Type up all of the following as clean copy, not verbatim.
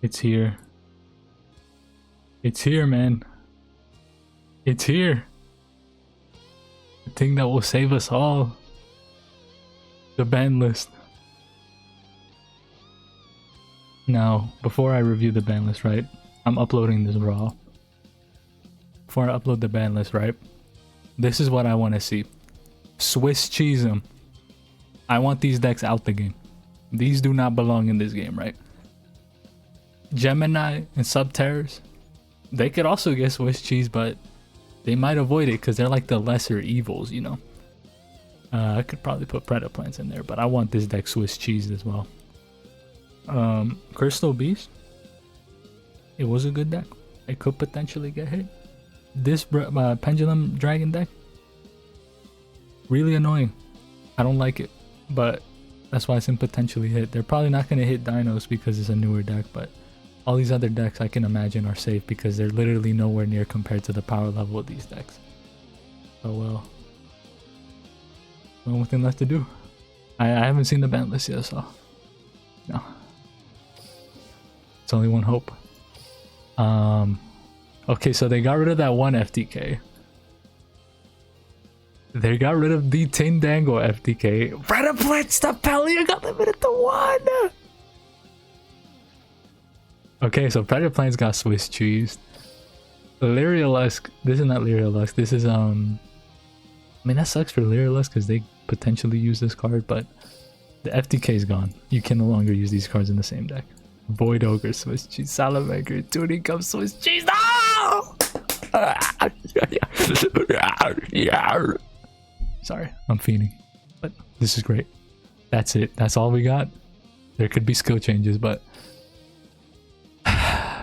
It's here. It's here, man. It's here. The thing that will save us all. The ban list. Now, before I review the ban list, right? I'm uploading this raw. Before I upload the ban list, right? This is what I want to see. Swiss cheese them. I want these decks out the game. These do not belong in this game, right? Gemini and Subterrors, they could also get Swiss cheese, but they might avoid it because they're like the lesser evils, you know. I could probably put Predaplants in there, but I want this deck Swiss cheese as well. Crystal Beast, it was a good deck. It could potentially get hit. This Pendulum Dragon deck, really annoying. I don't like it, but that's why it's in potentially hit. They're probably not going to hit Dinos because it's a newer deck, but all these other decks I can imagine are safe because they're literally nowhere near compared to the power level of these decks. So well, one thing left to do. I haven't seen the ban list yet, so no. It's only one hope. Okay, so they got rid of that one FTK. They got rid of the Tindango FTK. Predaplant Stapelia got limited to 1! Okay, so Predaplants got Swiss cheese. Lyriolusk, this is not Lyriolusk, this is I mean that sucks for Lyriolusk because they potentially use this card, but the FTK is gone. You can no longer use these cards in the same deck. Void Ogre, Swiss cheese, Salamander, Tuning Cup, Swiss cheese. No! Sorry, I'm fiending. But this is great. That's it. That's all we got. There could be skill changes, but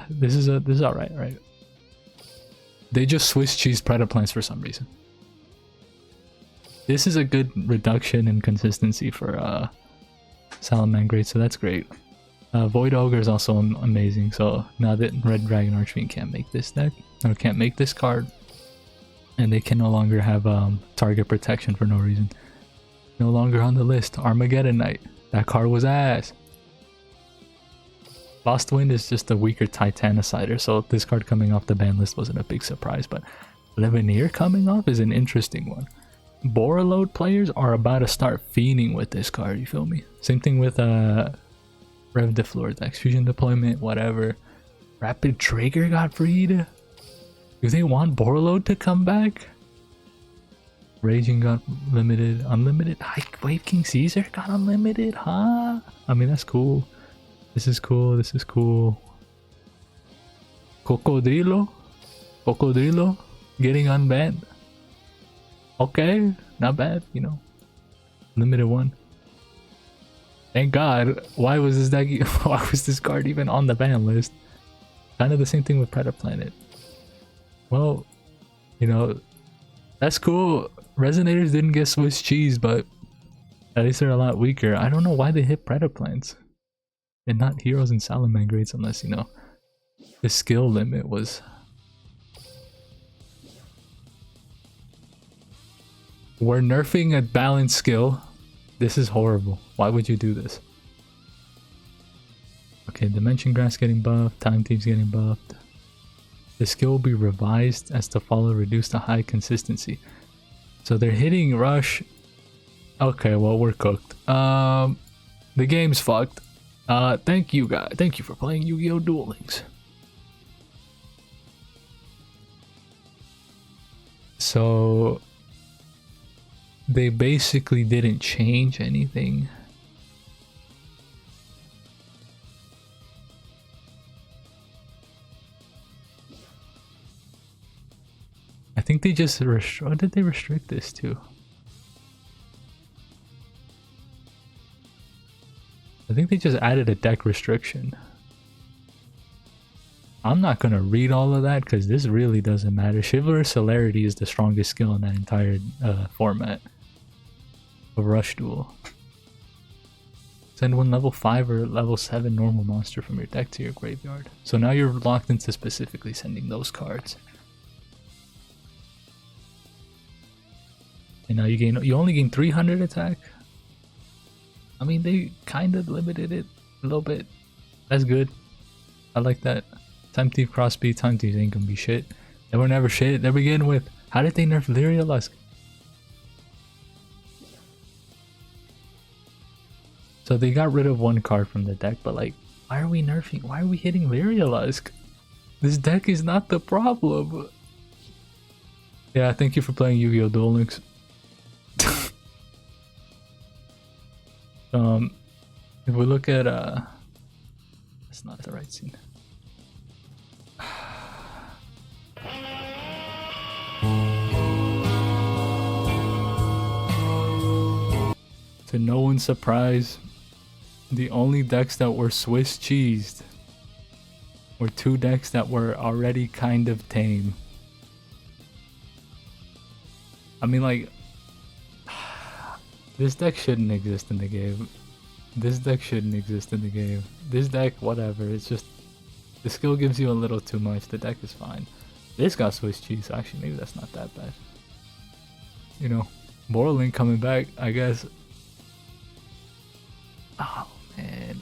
this is alright, right? They just Swiss cheese Predaplants for some reason. This is a good reduction in consistency for Salamangreat, so that's great. Void Ogre is also amazing, so now that Red Dragon Archfiend can't make this deck, or can't make this card, and they can no longer have target protection for no reason. No longer on the list. Armageddon Knight. That card was ass. Lost Wind is just a weaker Titanicider, so this card coming off the ban list wasn't a big surprise, but Leveneer coming off is an interesting one. Borreload players are about to start fiending with this card, you feel me? Same thing with Rev de Fleur decks, Fusion Deployment, whatever. Rapid Trigger got freed. Do they want Borreload to come back? Raging got limited, unlimited. Wave King Caesar got unlimited, huh? I mean, that's cool. This is cool, this is cool. Cocodrilo getting unbanned. Okay, not bad, you know. Limited one. Thank God. Why was this deck? Why was this card even on the ban list? Kind of the same thing with Predaplanet. Well, you know, that's cool. Resonators didn't get Swiss cheese, but at least they're a lot weaker. I don't know why they hit Predaplants and not Heroes and Salamangreats, unless, you know, the skill limit was. We're nerfing a balanced skill. This is horrible. Why would you do this? Okay, Dimension Grass getting buffed, Time Thieves getting buffed. The skill will be revised as to follow reduced to high consistency. So they're hitting Rush. Okay, well, we're cooked. The game's fucked. Thank you guys. Thank you for playing Yu-Gi-Oh! Duel Links. So they basically didn't change anything. I think they just what did they restrict this to? I think they just added a deck restriction. I'm not gonna read all of that because this really doesn't matter. Chivalrous Celerity is the strongest skill in that entire format of Rush Duel. Send one level 5 or level 7 normal monster from your deck to your graveyard. So now you're locked into specifically sending those cards. And now you only gain 300 attack. I mean, they kind of limited it a little bit. That's good. I like that. Time Thief, Cross Speed, Time Thieves ain't gonna be shit. They were never shit. They begin with. How did they nerf Lyria Lusk? So they got rid of one card from the deck, but like, why are we nerfing? Why are we hitting Lyria Lusk? This deck is not the problem. Yeah, thank you for playing Yu-Gi-Oh! Duel Links. If we look at that's not the right scene. To no one's surprise, the only decks that were Swiss cheesed were two decks that were already kind of tame. I mean, like, this deck shouldn't exist in the game. This deck shouldn't exist in the game. This deck, whatever, it's just, the skill gives you a little too much. The deck is fine. This got Swiss cheese, so actually maybe that's not that bad. You know, Borlink coming back, I guess. Oh man,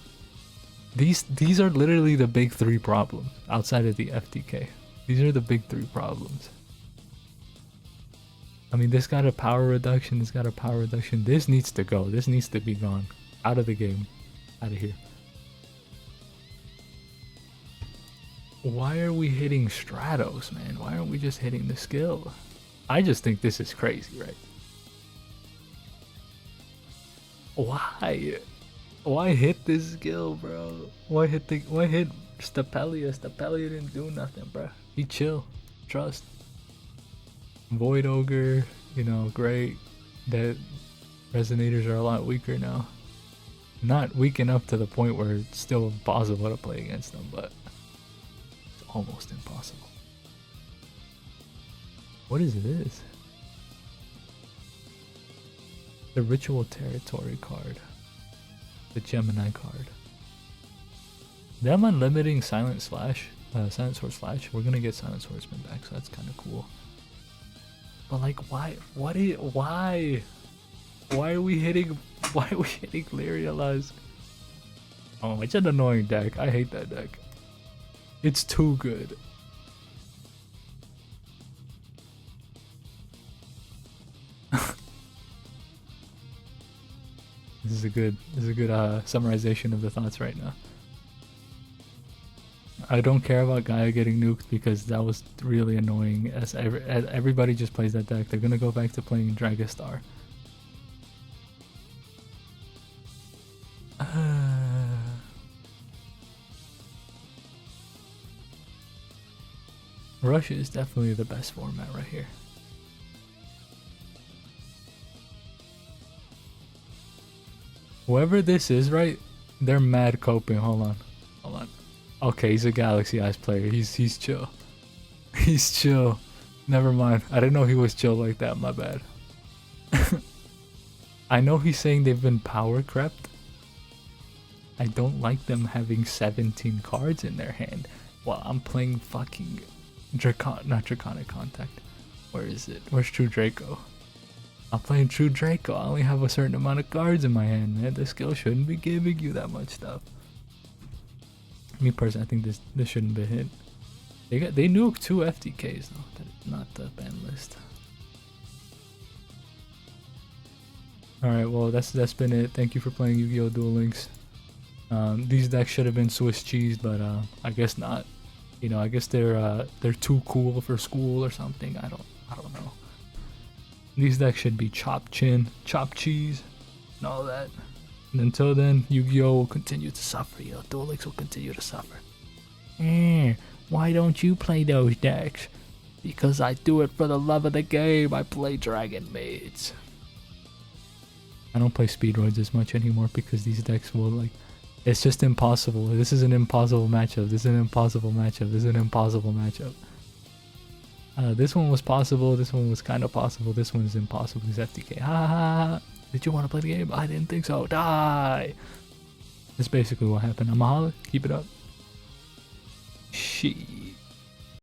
these are literally the big three problems outside of the FTK. These are the big three problems. I mean, this got a power reduction. This got a power reduction. This needs to go. This needs to be gone. Out of the game. Out of here. Why are we hitting Stratos, man? Why aren't we just hitting the skill? I just think this is crazy, right? Why? Why hit this skill, bro? Why hit Stapelia? Stapelia didn't do nothing, bro. He chill. Trust. Void Ogre, you know, great. That resonators are a lot weaker now. Not weak enough to the point where it's still impossible to play against them, but it's almost impossible. What is this? The Ritual Territory card. The Gemini card. Them unlimiting Silent Slash, Silent Sword Slash. We're gonna get Silent Swordsman back, so that's kind of cool. But like, why? Why? Why are we hitting? Why are we hitting Lyria Lusk? Oh, it's an annoying deck. I hate that deck. It's too good. This is a good summarization of the thoughts right now. I don't care about Gaia getting nuked because that was really annoying. As everybody just plays that deck, they're gonna go back to playing Dragastar. Russia is definitely the best format right here. Whoever this is, right? They're mad coping. Hold on. Okay, he's a Galaxy Eyes player. He's chill. He's chill. Never mind. I didn't know he was chill like that. My bad. I know he's saying they've been power crept. I don't like them having 17 cards in their hand while I'm playing fucking not Draconic Contact. Where is it? Where's True Draco? I'm playing True Draco. I only have a certain amount of cards in my hand, man. This skill shouldn't be giving you that much stuff. Me personally, I think this shouldn't be hit. They nuked 2 FTKs though. That is not the ban list. Alright, well that's been it. Thank you for playing Yu-Gi-Oh! Duel Links. These decks should have been Swiss cheese, but I guess not. You know, I guess they're too cool for school or something. I don't know. These decks should be chopped chin, chopped cheese, and all that. And until then, Yu-Gi-Oh! Will continue to suffer. Duel Links will continue to suffer. Why don't you play those decks? Because I do it for the love of the game. I play Dragon Maids. I don't play Speedroids as much anymore because these decks will like... It's just impossible. This is an impossible matchup. This is an impossible matchup. This is an impossible matchup. This one was possible. This one was kind of possible. This one is impossible. It's FTK. Ha ha ha. Did you want to play the game? I didn't think so. Die. That's basically what happened. I'm a holla. Keep it up. She.